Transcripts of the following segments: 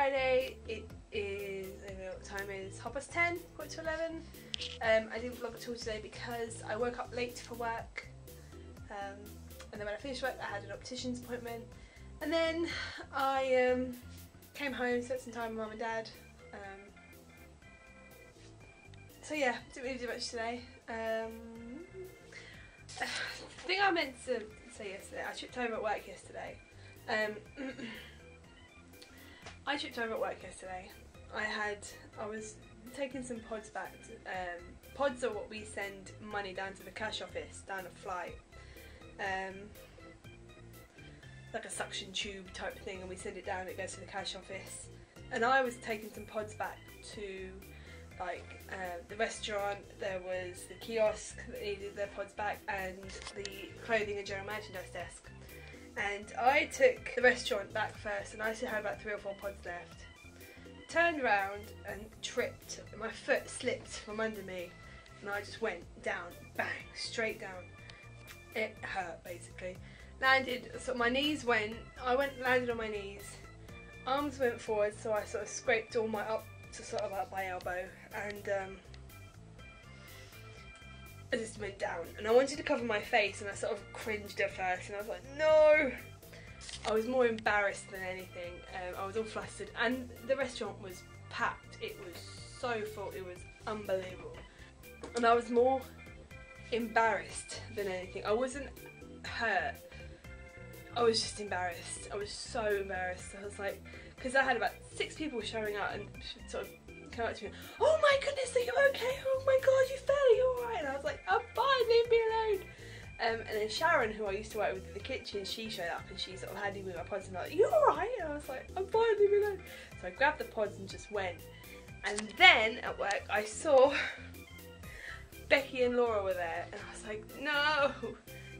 Friday. It is, I don't know what time it is, 10:30, quarter to 11. I didn't vlog at all today because I woke up late for work, and then when I finished work I had an optician's appointment, and then I came home, spent some time with Mum and Dad. So yeah, didn't really do much today. The thing I meant to say yesterday, I tripped over at work yesterday. I was taking some pods back. Pods are what we send money down to the cash office, down a flight. Like a suction tube type thing, and we send it down, it goes to the cash office. And I was taking some pods back to the restaurant. There was the kiosk that needed their pods back, and the clothing and general merchandise desk. And I took the restaurant back first, and I still had about 3 or 4 pods left. Turned around and tripped. My foot slipped from under me, and I just went down, bang, straight down. It hurt basically. Landed, so my knees went. Landed on my knees. Arms went forward, so I sort of scraped all my up to sort of up my elbow, and I just went down. And I wanted to cover my face, and I sort of cringed at first, and I was like, no. I was more embarrassed than anything. I was all flustered, and the restaurant was packed. It was so full. It was unbelievable, and I was more embarrassed than anything. I wasn't hurt. I was just embarrassed. I was so embarrassed. I was like, because I had about 6 people showing up and sort of came up to me, oh my goodness, are you okay? Oh my god, you fell, are you alright? And I was like, I'm fine, leave me alone. And then Sharon, who I used to work with in the kitchen, she showed up and she sort of handed me my pods and I was like, you alright? And I was like, I'm fine, leave me alone. So I grabbed the pods and just went. And then at work I saw Becky and Laura were there, and I was like, no.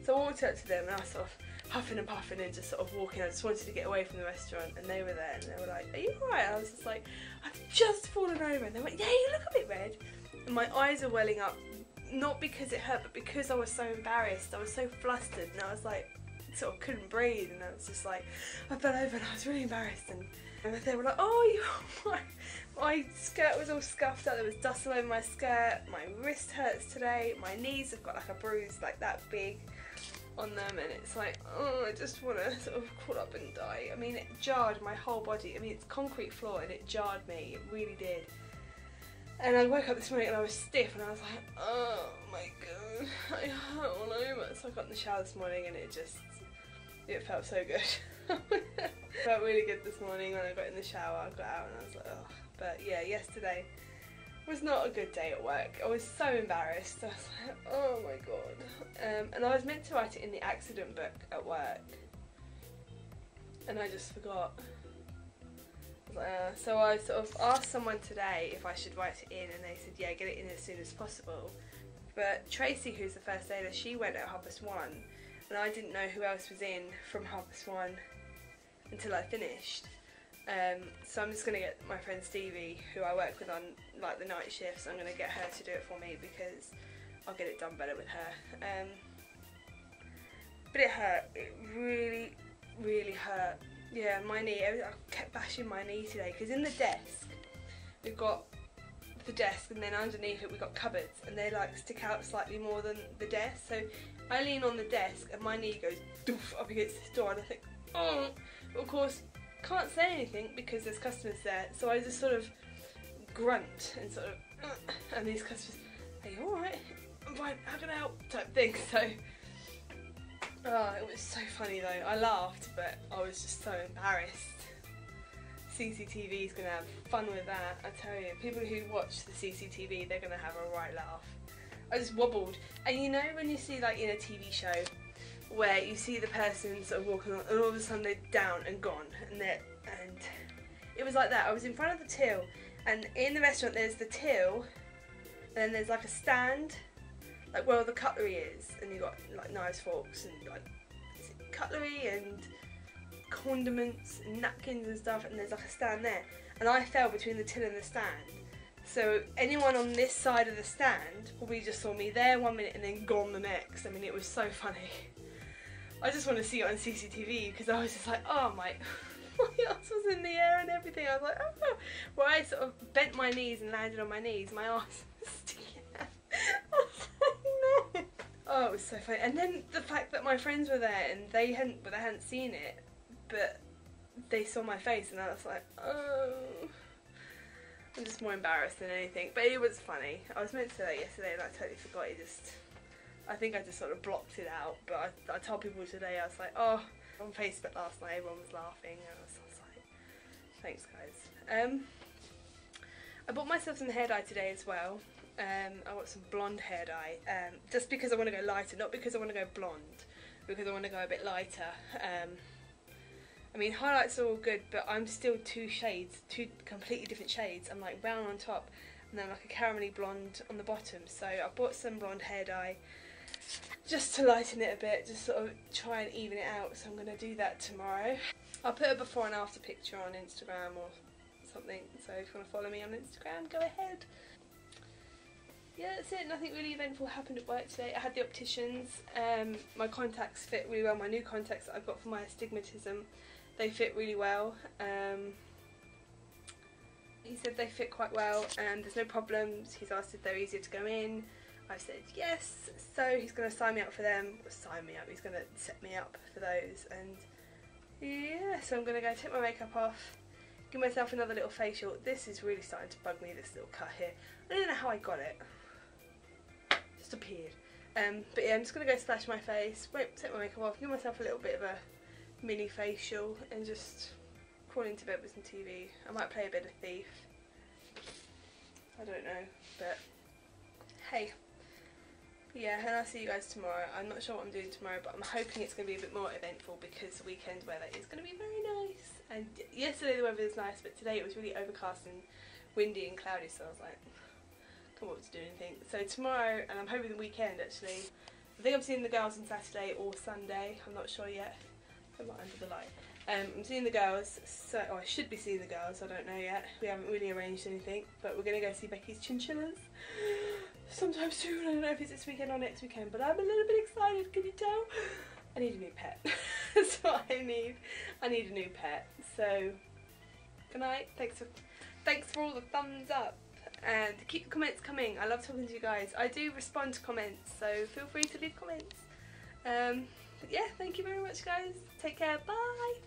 So I walked up to them and I was sort of huffing and puffing and just sort of walking. I just wanted to get away from the restaurant, and they were there and they were like, are you alright? I was just like, I've just fallen over, and they went, yeah, you look a bit red. And my eyes are welling up, not because it hurt, but because I was so embarrassed. I was so flustered, and I was like, sort of couldn't breathe, and I was just like, I fell over and I was really embarrassed, and they were like, oh, you alright? My skirt was all scuffed up, there was dust all over my skirt, my wrist hurts today, my knees have got like a bruise like that big on them, and it's like, oh, I just want to sort of crawl up and die. I mean, it jarred my whole body. I mean, it's concrete floor and it jarred me, it really did. And I woke up this morning and I was stiff, and I was like, oh my god, I hurt all over. So I got in the shower this morning and it felt so good. It felt really good this morning when I got in the shower. I got out and I was like, oh. But yeah, yesterday was not a good day at work. I was so embarrassed. I was like, oh my god. And I was meant to write it in the accident book at work, and I just forgot. I was like, so I sort of asked someone today if I should write it in, and they said, yeah, get it in as soon as possible. But Tracy, who's the first aider, she went at 1:30, and I didn't know who else was in from 1:30 until I finished. So I'm just going to get my friend Stevie, who I work with on like the night shifts, I'm going to get her to do it for me because I'll get it done better with her. But it hurt, it really, really hurt. Yeah, my knee, I kept bashing my knee today, because in the desk, we've got the desk, and then underneath it we've got cupboards, and they like stick out slightly more than the desk, so I lean on the desk and my knee goes doof up against this door, and I think, oh, but of course can't say anything because there's customers there, so I just sort of grunt and sort of and these customers, are you alright? I'm fine, how can I help? Type thing. So it was so funny though. I laughed, but I was just so embarrassed. CCTV's gonna have fun with that, I tell you. People who watch the CCTV, they're gonna have a right laugh. I just wobbled, and you know when you see like in a TV show where you see the person sort of walking on, and all of a sudden they're down and gone, and it was like that. I was in front of the till, and in the restaurant there's the till, and then there's like a stand, like where all the cutlery is, and you got like knives, forks, and like cutlery and condiments and napkins and stuff, and there's like a stand there, and I fell between the till and the stand. So anyone on this side of the stand probably just saw me there 1 minute and then gone the next. I mean, it was so funny. I just want to see it on CCTV because I was just like, oh my my ass was in the air and everything. I was like, oh. Well, I sort of bent my knees and landed on my knees. My ass was sticking out. I was like, no. Oh, it was so funny. And then the fact that my friends were there and they hadn't seen it, but they saw my face, and I was like, oh. I'm just more embarrassed than anything. But it was funny. I was meant to say that yesterday and I totally forgot. I think I just sort of blocked it out. But I told people today, I was like, oh, on Facebook last night everyone was laughing, and I was like, thanks guys. I bought myself some hair dye today as well. I want some blonde hair dye, just because I want to go lighter, not because I want to go blonde, because I want to go a bit lighter. I mean, highlights are all good, but I'm still two completely different shades. I'm like brown on top and then like a caramelly blonde on the bottom. So I bought some blonde hair dye just to lighten it a bit, just sort of try and even it out. So I'm going to do that tomorrow. I'll put a before and after picture on Instagram or something. So if you want to follow me on Instagram, go ahead. Yeah, that's it. Nothing really eventful happened at work today. I had the opticians. My contacts fit really well. My new contacts that I've got for my astigmatism, they fit really well. He said they fit quite well and there's no problems. He's asked if they're easier to go in. I've said yes, so he's going to sign me up for them. Sign me up, he's going to set me up for those. And yeah, so I'm going to go take my makeup off, give myself another little facial. This is really starting to bug me, this little cut here. I don't know how I got it. Just appeared. But yeah, I'm just going to go splash my face, take my makeup off, give myself a little bit of a mini facial and just crawl into bed with some TV. I might play a bit of Thief. I don't know, but hey. Yeah, and I'll see you guys tomorrow. I'm not sure what I'm doing tomorrow, but I'm hoping it's going to be a bit more eventful because the weekend weather is going to be very nice. And yesterday the weather was nice, but today it was really overcast and windy and cloudy, so I was like, come on, to do anything. So tomorrow, and I'm hoping the weekend actually, I think I'm seeing the girls on Saturday or Sunday, I'm not sure yet. I'm not under the light. I'm seeing the girls, or I should be seeing the girls, I don't know yet. We haven't really arranged anything, but we're going to go see Becky's chinchillas sometime soon. I don't know if it's this weekend or next weekend, but I'm a little bit excited, can you tell? I need a new pet. That's what I need. I need a new pet. So, good night. Thanks for all the thumbs up. And keep the comments coming. I love talking to you guys. I do respond to comments, so feel free to leave comments. But yeah, thank you very much guys. Take care. Bye.